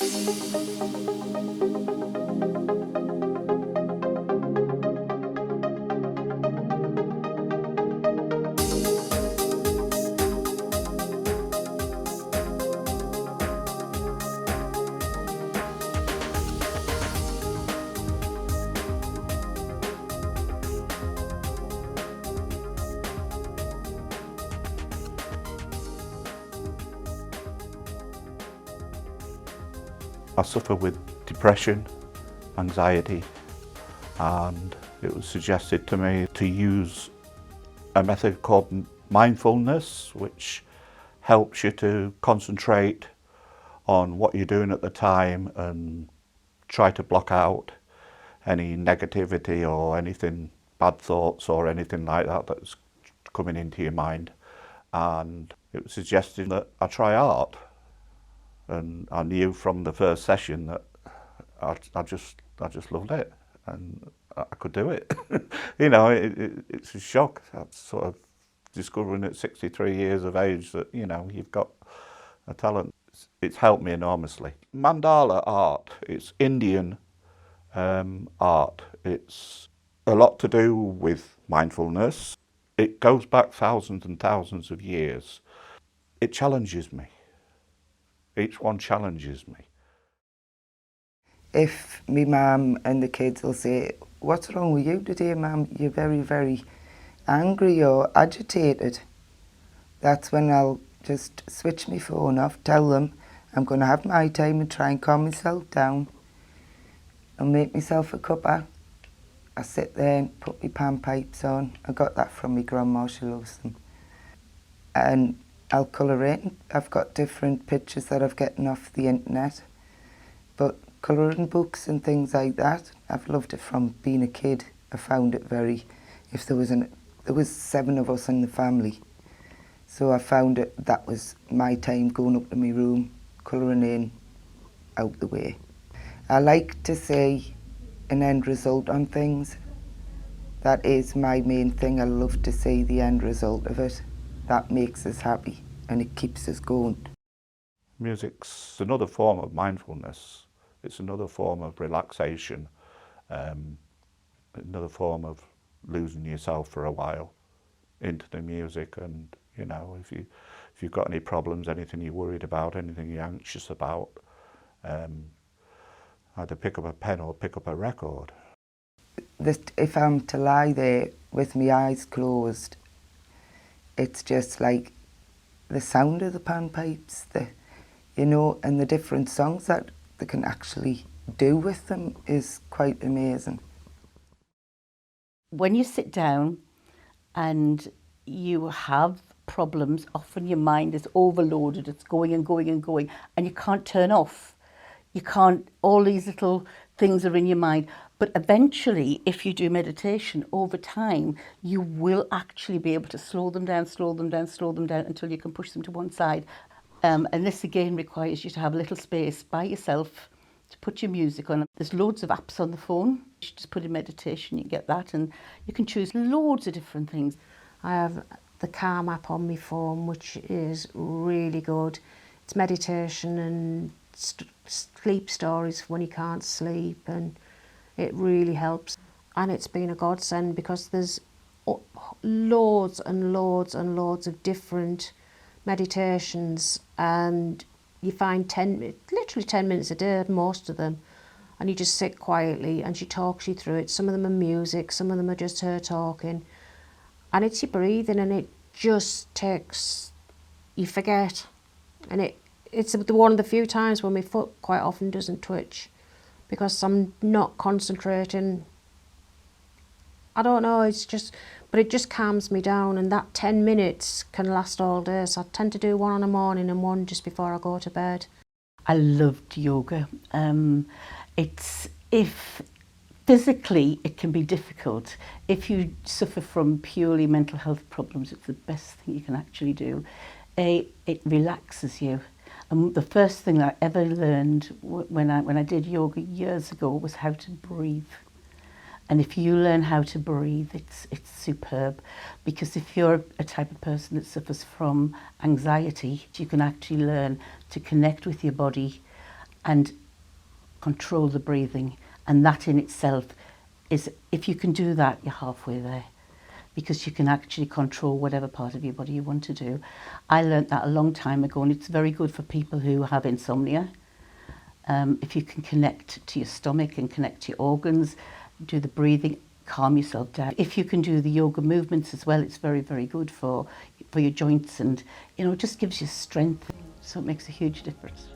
I suffer with depression, anxiety, and it was suggested to me to use a method called mindfulness, which helps you to concentrate on what you're doing at the time and try to block out any negativity or anything, bad thoughts or anything like that that's coming into your mind. And it was suggested that I try art. And I knew from the first session that I just loved it, and I could do it. You know, it's a shock. That's sort of discovering at 63 years of age that, you know, you've got a talent. It's helped me enormously. Mandala art, it's Indian art. It's a lot to do with mindfulness. It goes back thousands and thousands of years. It challenges me. Each one challenges me. If me mum and the kids will say, "What's wrong with you today, mum? You're very, very angry or agitated," that's when I'll just switch my phone off, tell them I'm going to have my time and try and calm myself down. I'll make myself a cuppa. I sit there and put my panpipes on. I got that from my grandma, she loves them. And I'll colour in. I've got different pictures that I've gotten off the internet. But colouring books and things like that, I've loved it from being a kid. I found it very, there was 7 of us in the family. So I found that was my time going up to my room, colouring in, out the way. I like to see an end result on things. That is my main thing. I love to see the end result of it. That makes us happy and it keeps us going. Music's another form of mindfulness. It's another form of relaxation, another form of losing yourself for a while into the music. And you know, if you've got any problems, anything you're worried about, anything you're anxious about, either pick up a pen or pick up a record. If I'm to lie there with my eyes closed, it's just like the sound of the panpipes, and the different songs that they can actually do with them is quite amazing. When you sit down and you have problems, often your mind is overloaded, it's going and going and going, and you can't turn off. You can't, all these little things are in your mind. But eventually, if you do meditation over time, you will actually be able to slow them down until you can push them to one side. And this again requires you to have a little space by yourself to put your music on. There's loads of apps on the phone. You just put in meditation, you get that, and you can choose loads of different things. I have the Calm app on my phone, which is really good. It's meditation and sleep stories when you can't sleep, and it really helps. And it's been a godsend because there's loads and loads and loads of different meditations, and you find literally 10 minutes a day, most of them, and you just sit quietly and she talks you through it. Some of them are music, some of them are just her talking, and it's your breathing, and it just takes, you forget. And it's one of the few times when my foot quite often doesn't twitch because I'm not concentrating. I don't know, but it just calms me down, and that 10 minutes can last all day. So I tend to do one in the morning and one just before I go to bed. I loved yoga. If physically it can be difficult, if you suffer from purely mental health problems, it's the best thing you can actually do. It relaxes you. And the first thing I ever learned when I did yoga years ago was how to breathe. And if you learn how to breathe, it's superb. Because if you're a type of person that suffers from anxiety, you can actually learn to connect with your body and control the breathing. And that in itself is, if you can do that, you're halfway there, because you can actually control whatever part of your body you want to do. I learnt that a long time ago, and it's very good for people who have insomnia. If you can connect to your stomach and connect to your organs, do the breathing, calm yourself down. If you can do the yoga movements as well, it's very, very good for your joints, and, you know, it just gives you strength. So it makes a huge difference.